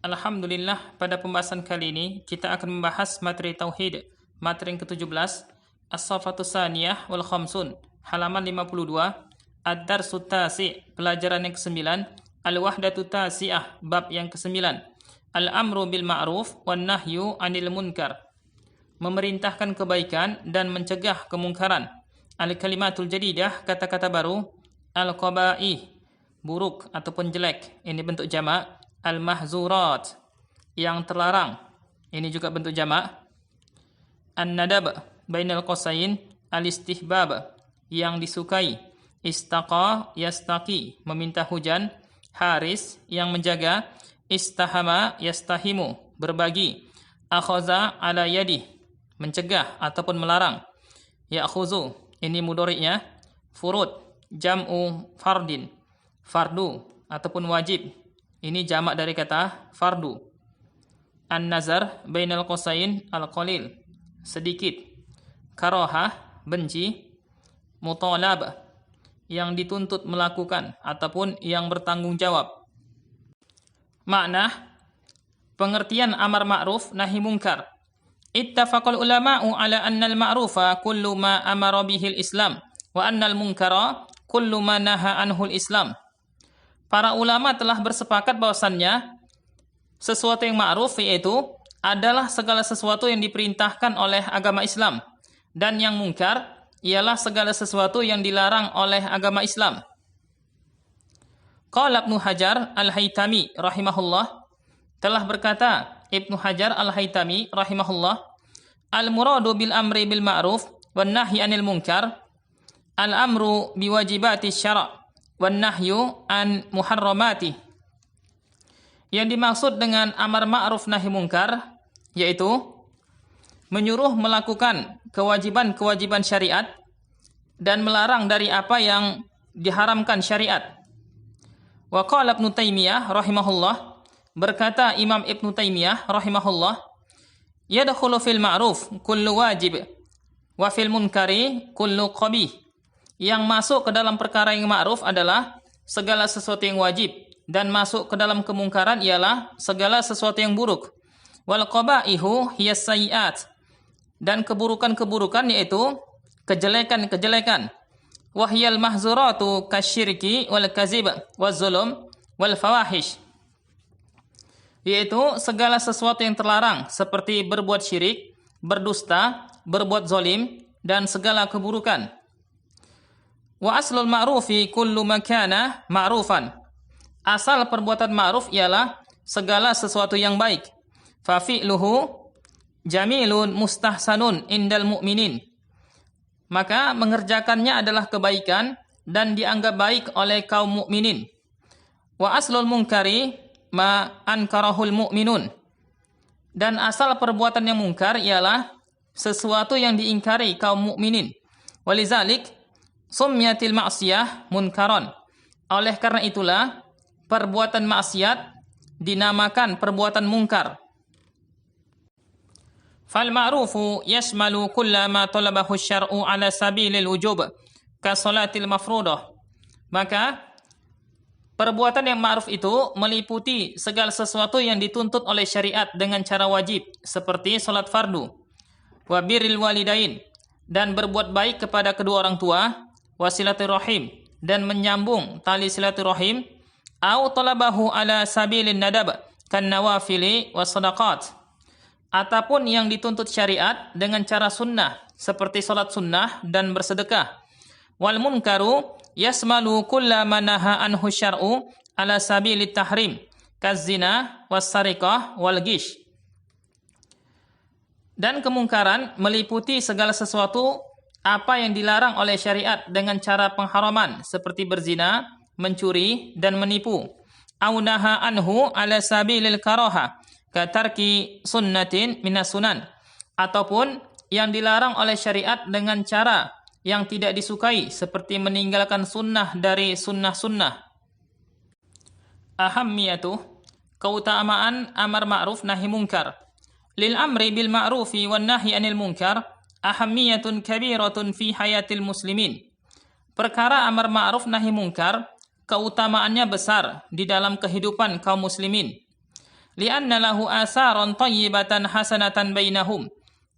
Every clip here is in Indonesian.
Alhamdulillah, pada pembahasan kali ini kita akan membahas materi tauhid, materi yang ke-17, As-Safatus Saniyah wal Khamsun, halaman 52, Ad-Darsut Tasi', pelajaran yang ke-9, Al-Wahdatu Tasi'ah, bab yang ke-9, Al-Amru bil Ma'ruf wan Nahyu 'anil Munkar, memerintahkan kebaikan dan mencegah kemungkaran. Al-Kalimatul Jadidah, kata-kata baru. Al-Qaba'ih, buruk ataupun jelek, ini bentuk jamak. Al-Mahzurat, yang terlarang, ini juga bentuk jamak. An-Nadab, bainal qasain, al-istihbab, yang disukai. Istaqa, yastaqi, meminta hujan. Haris, yang menjaga. Istahama, yastahimu, berbagi. Akhaza ala yadih, mencegah ataupun melarang. Ya'khuzu, ini mudhari'nya. Furud, jam'u fardin, fardu ataupun wajib, ini jamak dari kata fardu. An-nazar bainal qasain al-qalil, sedikit. Karahah, benci. Mutalab, yang dituntut melakukan ataupun yang bertanggung jawab. Makna pengertian amar ma'ruf nahi munkar. Ittafaqal ulama'u ala annal ma'rufa kullu ma amara bihil Islam wa annal munkara kullu ma naha anhul Islam. Para ulama telah bersepakat bahwasannya sesuatu yang ma'ruf yaitu adalah segala sesuatu yang diperintahkan oleh agama Islam, dan yang mungkar ialah segala sesuatu yang dilarang oleh agama Islam. Qala Ibnu Hajar Al-Haytami rahimahullah, telah berkata Ibnu Hajar Al-Haytami rahimahullah, al-muradu bil amri bil ma'ruf wan nahyi 'anil munkar al-amru biwajibati syara' wan nahyu an muharramati. Yang dimaksud dengan amar ma'ruf nahi munkar yaitu menyuruh melakukan kewajiban-kewajiban syariat dan melarang dari apa yang diharamkan syariat. Wa qala Ibnu Taimiyah rahimahullah, berkata Imam Ibnu Taimiyah rahimahullah, yadkhulu fil ma'ruf kullu wajib wa fil munkari kullu qabih. Yang masuk ke dalam perkara yang ma'ruf adalah segala sesuatu yang wajib, dan masuk ke dalam kemungkaran ialah segala sesuatu yang buruk. Wal qaba'ihu hiyas sayyi'at, dan keburukan-keburukan yaitu kejelekan-kejelekan. Wahyal mahzuratu kasyirki wal kazib waz zulum wal fawahish, yaitu segala sesuatu yang terlarang seperti berbuat syirik, berdusta, berbuat zalim, dan segala keburukan. Wa aslul ma'rufi kullu makana ma'rufan. Asal perbuatan ma'ruf ialah segala sesuatu yang baik. Fa fi'luhu jamilun mustahsanun indal mu'minin. Maka mengerjakannya adalah kebaikan dan dianggap baik oleh kaum mukminin. Wa aslul munkari ma ankarahul mu'minun. Dan asal perbuatan yang mungkar ialah sesuatu yang diingkari kaum mukminin. Walizalik sumyatil ma'siyah munkaron. Oleh karena itulah perbuatan maksiat dinamakan perbuatan mungkar. Fal ma'rufu yashmalu kulla ma talabahu syar'u ala sabilil wujub ka salatil mafruḍah. Maka perbuatan yang ma'ruf itu meliputi segala sesuatu yang dituntut oleh syariat dengan cara wajib, seperti salat fardu. Wa birril walidain, dan berbuat baik kepada kedua orang tua. Wasilaturrahim, dan menyambung tali silaturrahim. Au talabahu ala sabilin nadab kan nawafili wasadaqat, ataupun yang dituntut syariat dengan cara sunnah seperti salat sunnah dan bersedekah. Wal munkaru yasmalu kulla ma naha anhu syar'u ala sabilit tahrim kazina wassariqah wal gish. Dan kemungkaran meliputi segala sesuatu apa yang dilarang oleh syariat dengan cara pengharaman seperti berzina, mencuri, dan menipu. Au naha anhu ala sabilil karaha ka tarki sunnatin minas sunan, ataupun yang dilarang oleh syariat dengan cara yang tidak disukai seperti meninggalkan sunnah dari sunnah-sunnah. Ahammiyatuh, keutamaan amar ma'ruf nahi munkar. Lil amri bil ma'rufi wan nahyi anil munkar ahammiyatun kabiratun fi hayatil muslimin. Perkara amar ma'ruf nahi munkar keutamaannya besar di dalam kehidupan kaum muslimin. li'anna lahu asaran thayyibatan hasanatan bainahum.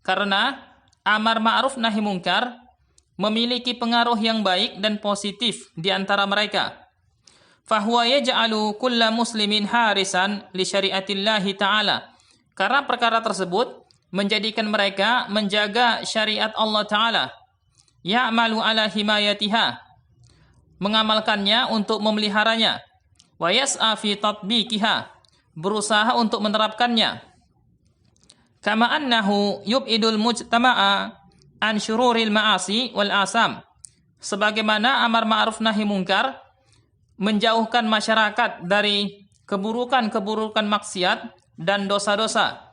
Karena amar ma'ruf nahi mungkar memiliki pengaruh yang baik dan positif di antara mereka. Fahuwa yaj'alu kulla muslimin harisan li syariatillahi ta'ala. Karena perkara tersebut menjadikan mereka menjaga syariat Allah Ta'ala. Ya'malu ala himayatiha, mengamalkannya untuk memeliharanya. Wa yas'a fi tatbiqiha, berusaha untuk menerapkannya. Kama annahu yub'idul mujtama'a an syururil ma'asi wal asam. Sebagaimana amar ma'ruf nahi mungkar menjauhkan masyarakat dari keburukan-keburukan maksiat dan dosa-dosa.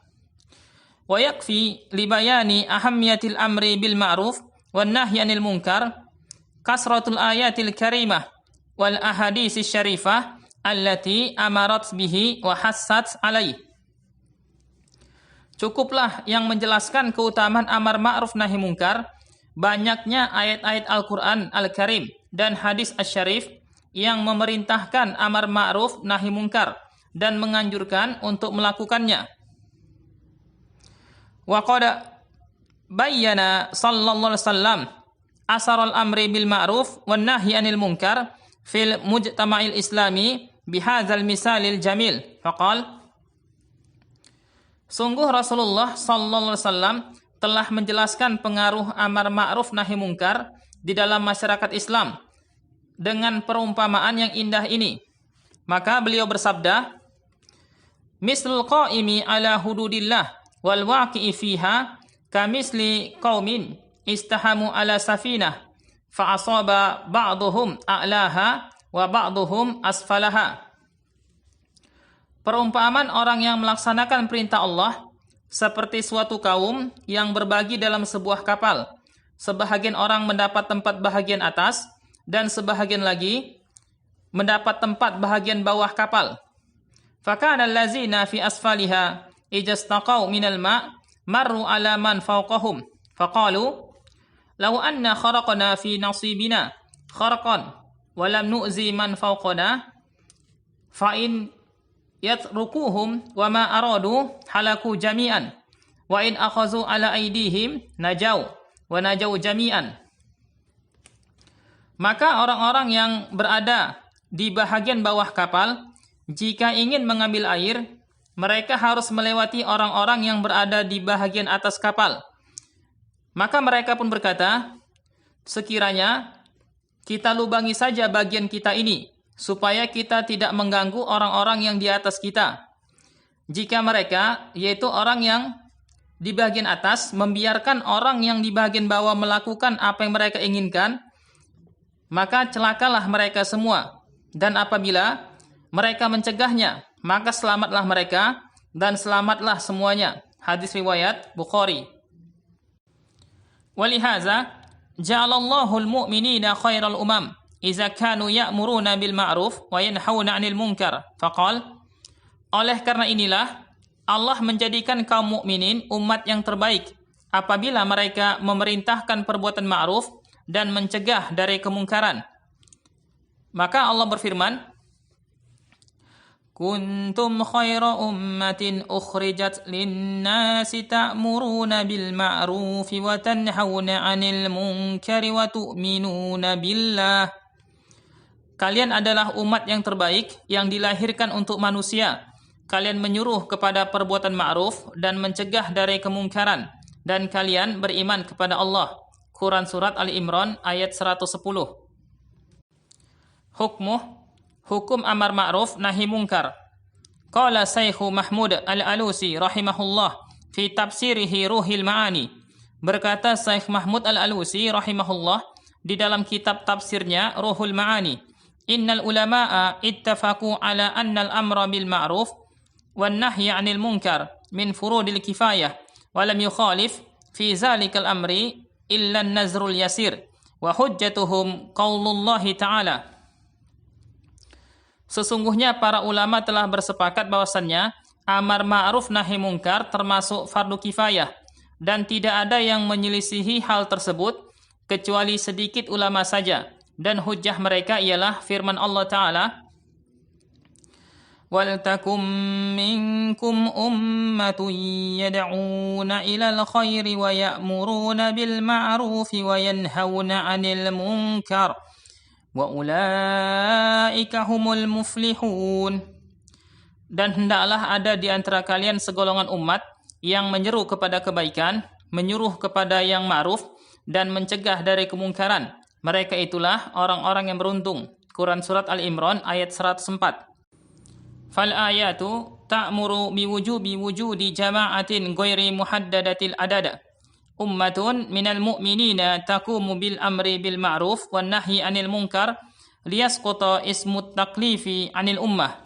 Wa yakfi libayani ahammiyatil amri bil ma'ruf wan nahyi 'anil munkar kasratul ayatil karimah wal ahaditsis syarifah allati amarat bihi wa hassat alaih. Cukuplah yang menjelaskan keutamaan amar ma'ruf nahi mungkar banyaknya ayat-ayat Al-Qur'an Al-Karim dan hadis asy-syarif yang memerintahkan amar ma'ruf nahi mungkar dan menganjurkan untuk melakukannya. Wa qad bayyana sallallahu alaihi wasallam asarul amri bil ma'ruf wan nahyi 'anil munkar fil mujtama'il islami bihadzal misalil jamil. Faqal, sungguh Rasulullah sallallahu alaihi wasallam telah menjelaskan pengaruh amar ma'ruf nahi mungkar di dalam masyarakat Islam dengan perumpamaan yang indah ini. Maka beliau bersabda, mislul qa'imi ala hududillah wal waqi'i fiha kamisli qaumin istahamu ala safinah fa asaba ba'dhum a'laha wa ba'dhum asfalaha. Perumpamaan orang yang melaksanakan perintah Allah seperti suatu kaum yang berbagi dalam sebuah kapal. Sebahagian orang mendapat tempat bahagian atas dan sebahagian lagi mendapat tempat bahagian bawah kapal. Fakana allazina fi asfaliha ijastaqau minal ma' marru ala man fawqahum faqalu law anna kharaqna fi nasibina kharaqan wa lam nu'zi man fawqana fa in yatrukuhum wa ma aradu halaku jami'an wa in akhazu ala aidihim najau wa najau jami'an. Maka orang-orang yang berada di bahagian bawah kapal jika ingin mengambil air, mereka harus melewati orang-orang yang berada di bahagian atas kapal. Maka mereka pun berkata, sekiranya kita lubangi saja bagian kita ini, supaya kita tidak mengganggu orang-orang yang di atas kita. Jika mereka, yaitu orang yang di bagian atas, membiarkan orang yang di bagian bawah melakukan apa yang mereka inginkan, maka celakalah mereka semua. Dan apabila mereka mencegahnya, maka selamatlah mereka dan selamatlah semuanya. Hadis riwayat Bukhari. Walihaza ja'alallahu al-mu'minina khairal umam idza kanu ya'muruna bil ma'ruf wa yanhauna 'anil munkar. Faqal, oleh karena inilah Allah menjadikan kaum mukminin umat yang terbaik apabila mereka memerintahkan perbuatan ma'ruf dan mencegah dari kemungkaran. Maka Allah berfirman, kuntum khaira ummatin ukhrijat linnasi ta'muruna bil ma'rufi wa tanhauna 'anil munkari wa tu'minuna billah. Kalian adalah umat yang terbaik yang dilahirkan untuk manusia. Kalian menyuruh kepada perbuatan ma'ruf dan mencegah dari kemungkaran, dan kalian beriman kepada Allah. Quran Surat Ali Imran ayat 110. Hukmuh, hukum amar ma'ruf nahi mungkar. Qala Syekhu Mahmud Al-Alusi rahimahullah fi tafsirihi Ruhil Ma'ani. Berkata Syekh Mahmud Al-Alusi rahimahullah di dalam kitab tafsirnya Ruhul Ma'ani, innal ulama'a ittafaqu ala anna al-amra bil ma'ruf wan nahyi 'anil munkar min furudil kifayah wa lam yukhalif fi zalikal amri illa an-nazrul yasir wa hujjatuhum qaulullahi ta'ala. Sesungguhnya para ulama telah bersepakat bahwasannya amar ma'ruf nahi mungkar termasuk fardu kifayah dan tidak ada yang menyelisihi hal tersebut kecuali sedikit ulama saja, dan hujjah mereka ialah firman Allah Ta'ala, وَلْتَكُنْ مِنْكُمْ أُمَّةٌ يَدْعُونَ إِلَى الْخَيْرِ وَيَأْمُرُونَ بِالْمَعْرُوفِ وَيَنْهَوْنَ عَنِ الْمُنْكَرِ وَأُولَئِكَ هُمُ الْمُفْلِحُونَ. Dan hendaklah ada di antara kalian segolongan umat yang menyeru kepada kebaikan, menyuruh kepada yang ma'ruf, dan mencegah dari kemungkaran. Mereka itulah orang-orang yang beruntung. Quran Surat Al-Imran ayat 104. Fal ayatu ta'muru biwujubi wujudi jama'atin ghairi muhaddadatil adada. Ummatun minal mu'minina taqumu bil amri bil ma'ruf wan nahyi 'anil munkar liyasquta ismut taklifi 'anil ummah.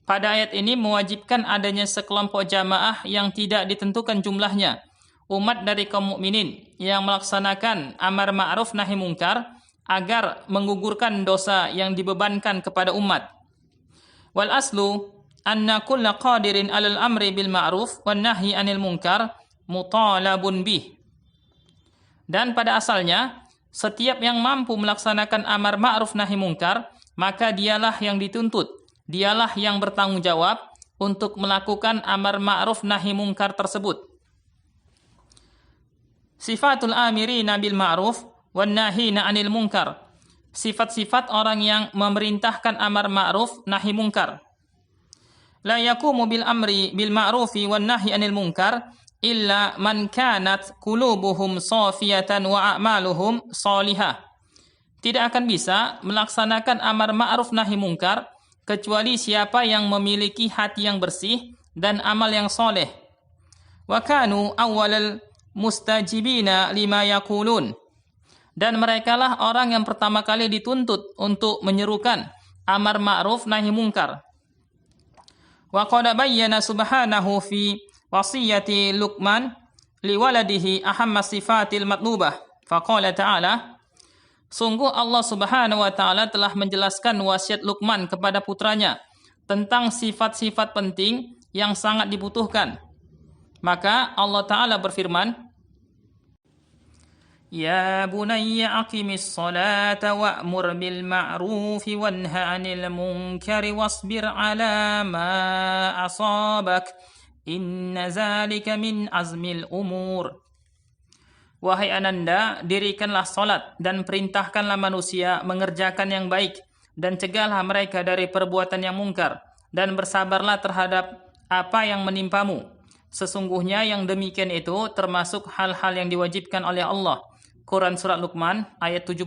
Pada ayat ini mewajibkan adanya sekelompok jamaah yang tidak ditentukan jumlahnya, umat dari kaum mukminin yang melaksanakan amar ma'ruf nahi munkar agar menggugurkan dosa yang dibebankan kepada umat. Wal aslu anna kulla qadirin 'alal amri bil ma'ruf wan nahyi 'anil munkar mutalabun bih. Dan pada asalnya setiap yang mampu melaksanakan amar ma'ruf nahi munkar, maka dialah yang dituntut, dialah yang bertanggung jawab untuk melakukan amar ma'ruf nahi munkar tersebut. Sifatul amirina bil ma'ruf wan nahina 'anil munkar. Sifat-sifat orang yang memerintahkan amar ma'ruf nahi munkar. La yaqumu bil amri bil ma'rufi wan nahyi 'anil munkar illa man kanat qulubuhum safiyatan wa a'maluhum salihah. Tidak akan bisa melaksanakan amar ma'ruf nahi munkar kecuali siapa yang memiliki hati yang bersih dan amal yang soleh. Wa kanu awwalal mustajibina lima yaqulun. Dan merekalah orang yang pertama kali dituntut untuk menyerukan amar ma'ruf nahi munkar. Wa qad bayyana subhanahu fi wasiyati Luqman liwaladihi ahamma sifatil matlubah. Faqala ta'ala, sungguh Allah Subhanahu wa taala telah menjelaskan wasiat Luqman kepada putranya tentang sifat-sifat penting yang sangat dibutuhkan. Maka Allah taala berfirman, Ya bunayya aqimis salata wa'mur bil ma'rufi wanha 'anil munkari wasbir 'ala ma asabak inna zalika min azmil umur. Wahai ananda, dirikanlah salat dan perintahkanlah manusia mengerjakan yang baik dan cegahlah mereka dari perbuatan yang mungkar dan bersabarlah terhadap apa yang menimpamu. Sesungguhnya yang demikian itu termasuk hal-hal yang diwajibkan oleh Allah. Quran Surat Luqman ayat 17.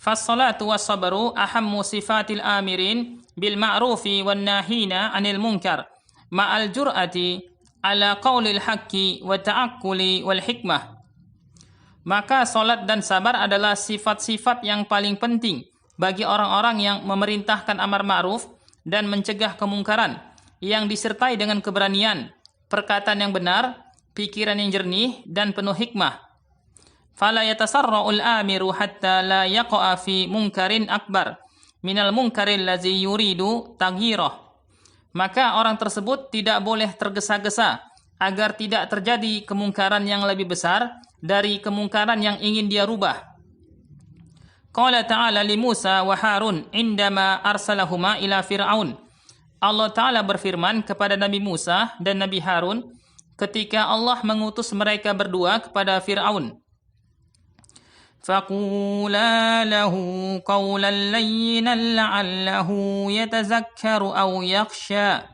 Fas-salatu was-sabru ahammu sifatil amirin bil ma'rufi wan nahina 'anil munkar ma'al jur'ati ala qaulil haqqi wa ta'akkuli wal hikmah. Maka salat dan sabar adalah sifat-sifat yang paling penting bagi orang-orang yang memerintahkan amar ma'ruf dan mencegah kemungkaran, yang disertai dengan keberanian, perkataan yang benar, pikiran yang jernih dan penuh hikmah. Fala yatasarra'ul amiru hatta la yaqa'a fi munkarin akbar minal munkaril ladzi yuridu taghirah. Maka orang tersebut tidak boleh tergesa-gesa agar tidak terjadi kemungkaran yang lebih besar dari kemungkaran yang ingin dia rubah. Qala ta'ala li Musa wa Harun indama arsalahuma ila Fir'aun. Allah Ta'ala berfirman kepada Nabi Musa dan Nabi Harun ketika Allah mengutus mereka berdua kepada Fir'aun. Faqula lahu qawlan layyinan la'allahu yatazakkaru aw yakhsha.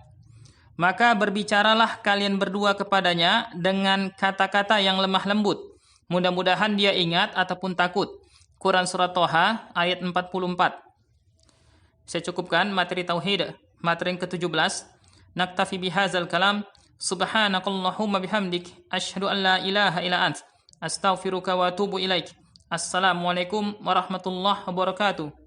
Maka berbicaralah kalian berdua kepadanya dengan kata-kata yang lemah lembut. Mudah-mudahan dia ingat ataupun takut. Quran Surat Toha ayat 44. Saya cukupkan materi tauhid, materi yang ke-17. Naktafi bihazal kalam. Subhanakallahumma bihamdik asyhadu an la ilaha illa ant astaghfiruka wa atubu ilaik. Assalamualaikum warahmatullahi wabarakatuh.